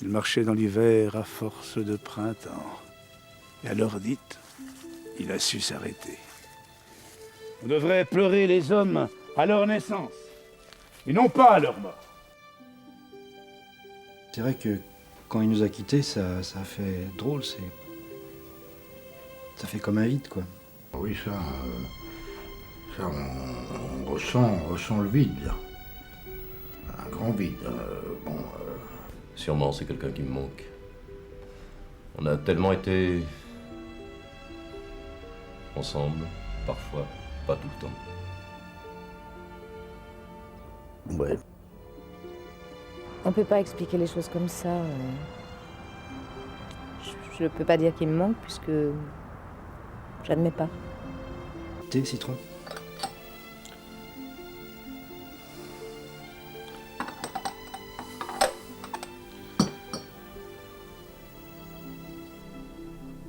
Il marchait dans l'hiver à force de printemps. Et à l'heure dite, il a su s'arrêter. On devrait pleurer les hommes à leur naissance, et non pas à leur mort. C'est vrai que quand il nous a quittés, ça a fait drôle, ça fait comme un vide, quoi. Oui, on ressent le vide, là. Un grand vide. Sûrement, c'est quelqu'un qui me manque. On a tellement été ensemble, parfois, pas tout le temps. Ouais. On peut pas expliquer les choses comme ça. Je peux pas dire qu'il me manque puisque j'admets pas. Thé, citron.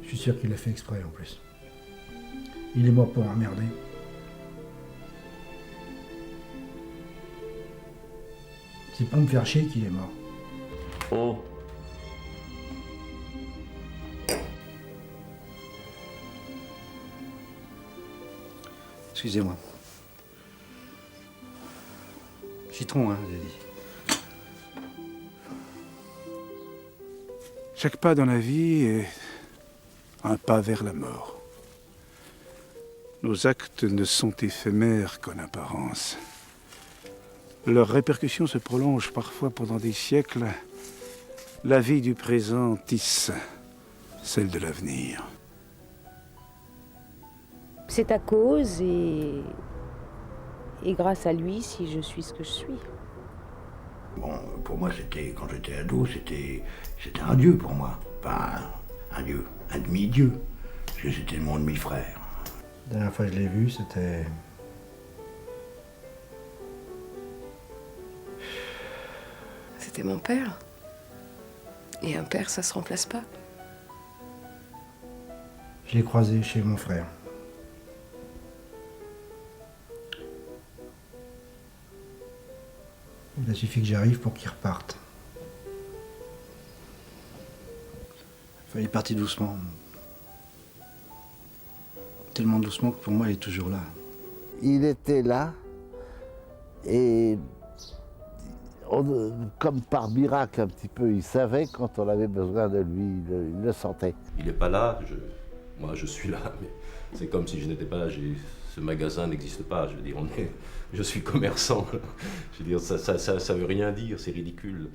Je suis sûr qu'il l'a fait exprès en plus. Il est mort pour emmerder. C'est pas me faire chier qu'il est mort. Oh! Excusez-moi. Citron, hein, j'ai dit. Chaque pas dans la vie est un pas vers la mort. Nos actes ne sont éphémères qu'en apparence. Leurs répercussions se prolongent parfois pendant des siècles. La vie du présent tisse celle de l'avenir. C'est à cause et grâce à lui si je suis ce que je suis. Bon, pour moi, quand j'étais ado, c'était un dieu pour moi. Enfin, un dieu, un demi-dieu. Parce que c'était mon demi-frère. La dernière fois que je l'ai vu, c'était... C'était mon père. Et un père, ça se remplace pas. Je l'ai croisé chez mon frère. Il a suffi que j'arrive pour qu'il reparte. Enfin, il est parti doucement. Tellement doucement que pour moi, il est toujours là. Il était là et comme par miracle un petit peu, il savait quand on avait besoin de lui, il le sentait. Il n'est pas là, moi je suis là, mais c'est comme si je n'étais pas là. Ce magasin n'existe pas, je veux dire, je suis commerçant. Je veux dire, ça veut rien dire, c'est ridicule.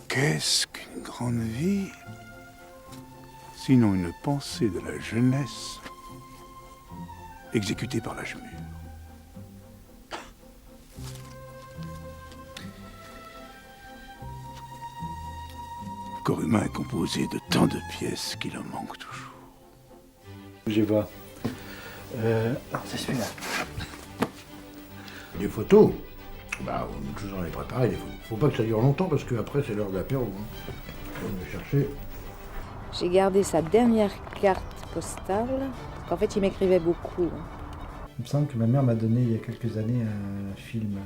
Qu'est-ce qu'une grande vie, sinon une pensée de la jeunesse exécutée par l'âge mûr? Le corps humain est composé de tant de pièces qu'il en manque toujours. J'y vois. C'est celui-là. Des photos, bah, je vous en ai préparé des photos. Faut pas que ça dure longtemps parce qu'après, c'est l'heure de l'apéro. Faut me chercher. J'ai gardé sa dernière carte postale. Parce qu'en fait, il m'écrivait beaucoup. Il me semble que ma mère m'a donné il y a quelques années un film.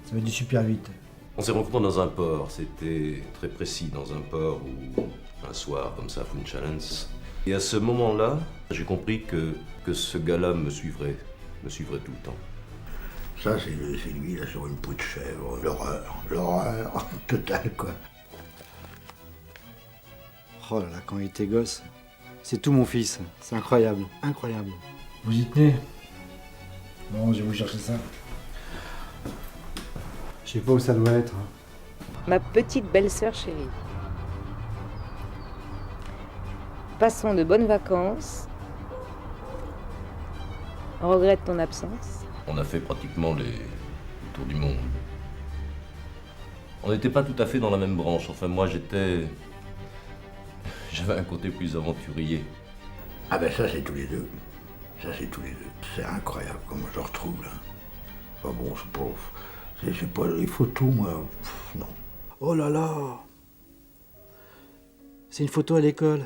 Ça va du Super 8. On s'est rencontrés dans un port, c'était très précis, dans un port où, un soir comme ça, Funchallens. Et à ce moment-là, j'ai compris que ce gars-là me suivrait tout le temps. Ça, c'est lui, là, sur une peau de chèvre. L'horreur totale, quoi. Oh là là, quand il était gosse, c'est tout mon fils. C'est incroyable, incroyable. Vous y tenez? Bon, je vais vous chercher ça. Je sais pas où ça doit être. Ma petite belle-sœur chérie. Passons de bonnes vacances. On regrette ton absence. On a fait pratiquement le tour du monde. On n'était pas tout à fait dans la même branche. Enfin, moi, j'avais un côté plus aventurier. Ah ben ça, c'est tous les deux. Ça, c'est tous les deux. C'est incroyable comment je retrouve, là. Enfin bon, c'est pas les photos, moi. Non. Oh là là! C'est une photo à l'école.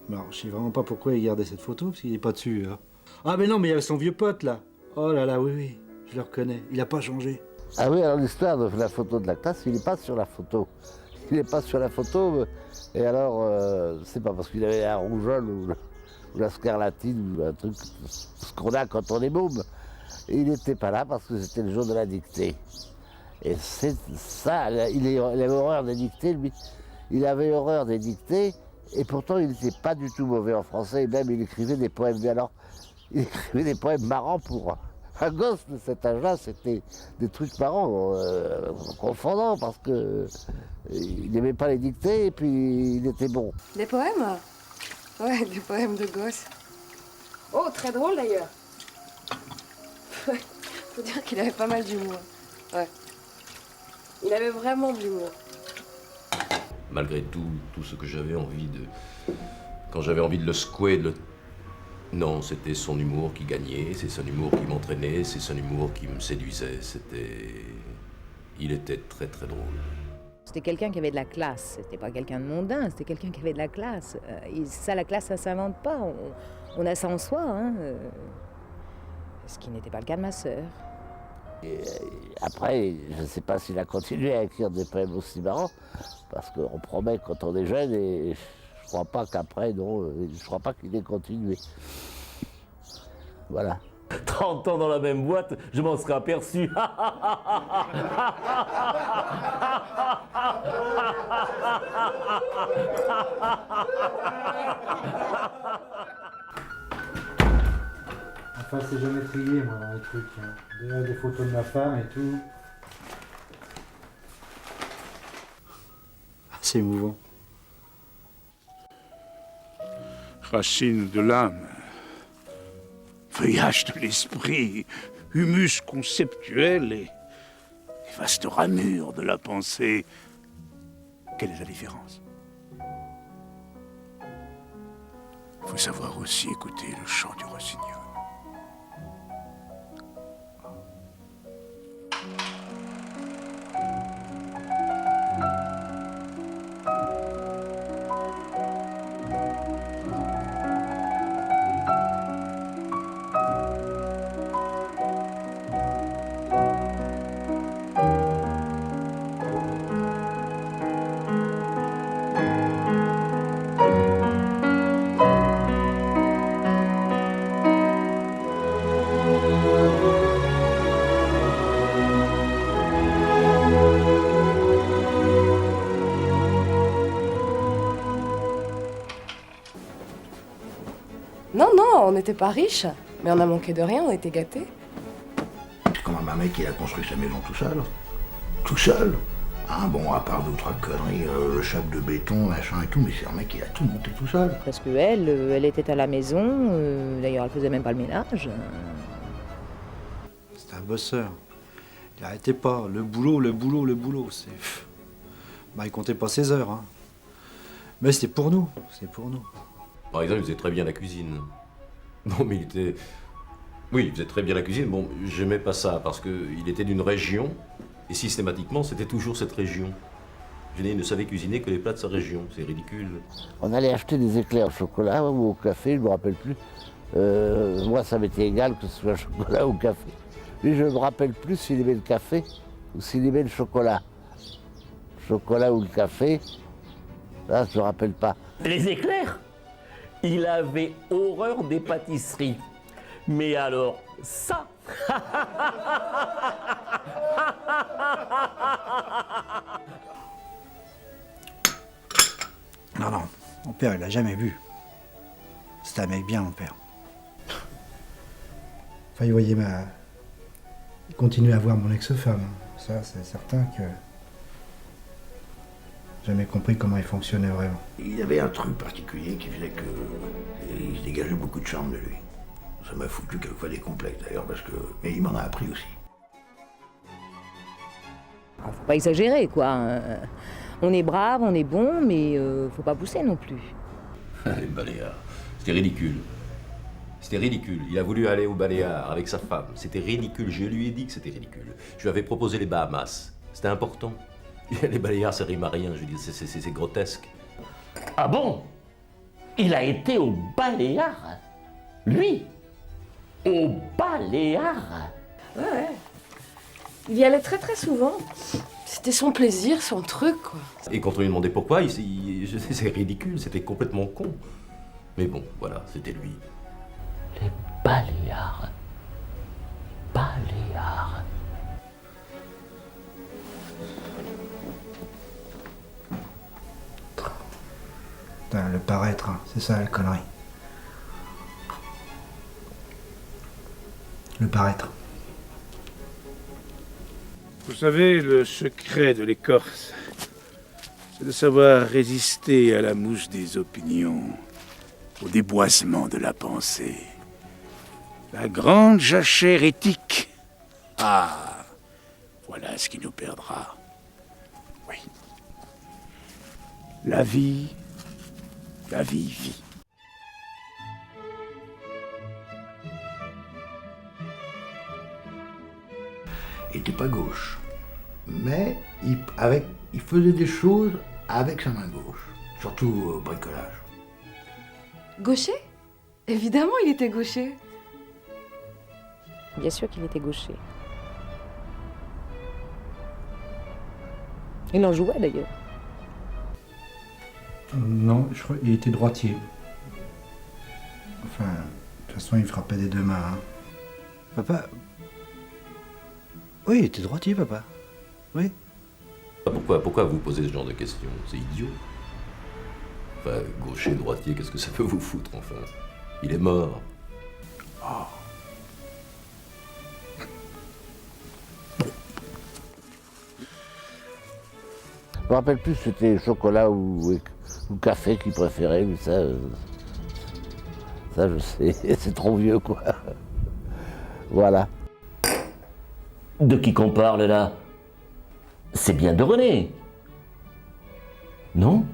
Alors, je sais vraiment pas pourquoi il gardait cette photo, parce qu'il est pas dessus. Hein. Ah mais non, mais il y avait son vieux pote, là. Oh là là, oui, oui, je le reconnais. Il n'a pas changé. Ah oui, alors l'histoire de la photo de la classe, il n'est pas sur la photo. Il n'est pas sur la photo, et alors, c'est pas parce qu'il avait la rougeole ou la scarlatine ou un truc, ce qu'on a quand on est môme. Et il n'était pas là parce que c'était le jour de la dictée. Et c'est ça, il avait horreur des dictées, lui. Il avait horreur des dictées, et pourtant il n'était pas du tout mauvais en français, et même il écrivait des poèmes. Mais alors, il écrivait des poèmes marrants pour un gosse de cet âge-là, c'était des trucs marrants, confondants, parce que il n'aimait pas les dictées, et puis il était bon. Des poèmes? Ouais, des poèmes de gosse. Oh, très drôle d'ailleurs. Ouais, faut dire qu'il avait pas mal d'humour. Ouais. Il avait vraiment de l'humour. Malgré tout ce que j'avais envie de... Quand j'avais envie de le secouer, non, c'était son humour qui gagnait, c'est son humour qui m'entraînait, c'est son humour qui me séduisait. Il était très très drôle. C'était quelqu'un qui avait de la classe, c'était pas quelqu'un de mondain, c'était quelqu'un qui avait de la classe. Et ça, la classe, ça s'invente pas, on a ça en soi, hein. Ce qui n'était pas le cas de ma sœur. Et après, je ne sais pas s'il a continué à écrire des poèmes aussi marrants, parce qu'on promet quand on est jeune, et je crois pas qu'après, non, je crois pas qu'il ait continué. Voilà. 30 ans dans la même boîte, je m'en serais aperçu. Enfin, c'est jamais trié, moi, dans les trucs. Hein. Déjà, des photos de ma femme et tout. C'est émouvant. Racine de l'âme, feuillage de l'esprit, humus conceptuel et vaste ramure de la pensée. Quelle est la différence? Il faut savoir aussi écouter le chant du rossignol. Non, non, on n'était pas riches, mais on a manqué de rien, on était gâtés. C'est quand même un mec qui a construit sa maison tout seul. Tout seul. Ah bon, à part d'autres conneries, le chape de béton, machin et tout, mais c'est un mec qui a tout monté tout seul. Parce que elle était à la maison, d'ailleurs elle faisait même pas le ménage. C'était un bosseur. Il n'arrêtait pas. Le boulot, le boulot, le boulot. Bah, il comptait pas ses heures. Hein. Mais c'était pour nous. C'est pour nous. Par exemple, il faisait très bien la cuisine. Non, mais il était... Oui, il faisait très bien la cuisine. Bon, j'aimais pas ça, parce qu'il était d'une région, et systématiquement, c'était toujours cette région. Il ne savait cuisiner que les plats de sa région. C'est ridicule. On allait acheter des éclairs au chocolat ou au café, je ne me rappelle plus. Moi, ça m'était égal que ce soit chocolat ou café. Lui, je ne me rappelle plus s'il aimait le café ou s'il aimait le chocolat. Chocolat ou le café, là, je ne me rappelle pas. Les éclairs? Il avait horreur des pâtisseries. Mais alors, ça... Non, non. Mon père, il l'a jamais vu. C'était un mec bien, mon père. Enfin, il voyait il continuait à voir mon ex-femme. Ça, c'est certain que... jamais compris comment il fonctionnait vraiment. Il avait un truc particulier qui faisait que il se dégageait beaucoup de charme de lui. Ça m'a foutu quelquefois des complexes d'ailleurs, parce que... Mais il m'en a appris aussi. Faut pas exagérer, quoi. On est brave, on est bon, mais faut pas pousser non plus. Les Baléares, c'était ridicule. C'était ridicule. Il a voulu aller aux Baléares avec sa femme. C'était ridicule. Je lui ai dit que c'était ridicule. Je lui avais proposé les Bahamas. C'était important. Les Baléares, ça rime à rien. Je dis, c'est grotesque. Ah bon? Il a été aux Baléares? Lui? Aux Baléares? Ouais. Il y allait très très souvent. C'était son plaisir, son truc, quoi. Et quand on lui demandait pourquoi, c'est ridicule, c'était complètement con. Mais bon, voilà, c'était lui. Les Baléares. Baléares. Putain, le paraître, hein, c'est ça la connerie. Le paraître. Vous savez, le secret de l'écorce, c'est de savoir résister à la mouche des opinions, au déboisement de la pensée. La grande jachère éthique. Ah, voilà ce qui nous perdra. Oui. La vie vit. Il n'était pas gauche. Mais il faisait des choses avec sa main gauche. Surtout au bricolage. Gaucher? Évidemment, il était gaucher. Bien sûr qu'il était gaucher. Il en jouait d'ailleurs. Non, je crois qu'il était droitier. Enfin, de toute façon, il frappait des deux mains. Hein. Papa. Oui, il était droitier, papa. Oui. Pourquoi vous posez ce genre de questions? C'est idiot. Enfin, gaucher, droitier, qu'est-ce que ça peut vous foutre, enfin? Il est mort. Je me rappelle plus si c'était chocolat ou café qu'il préférait, mais ça je sais, c'est trop vieux quoi. Voilà. De qui qu'on parle là? C'est bien de René. Non?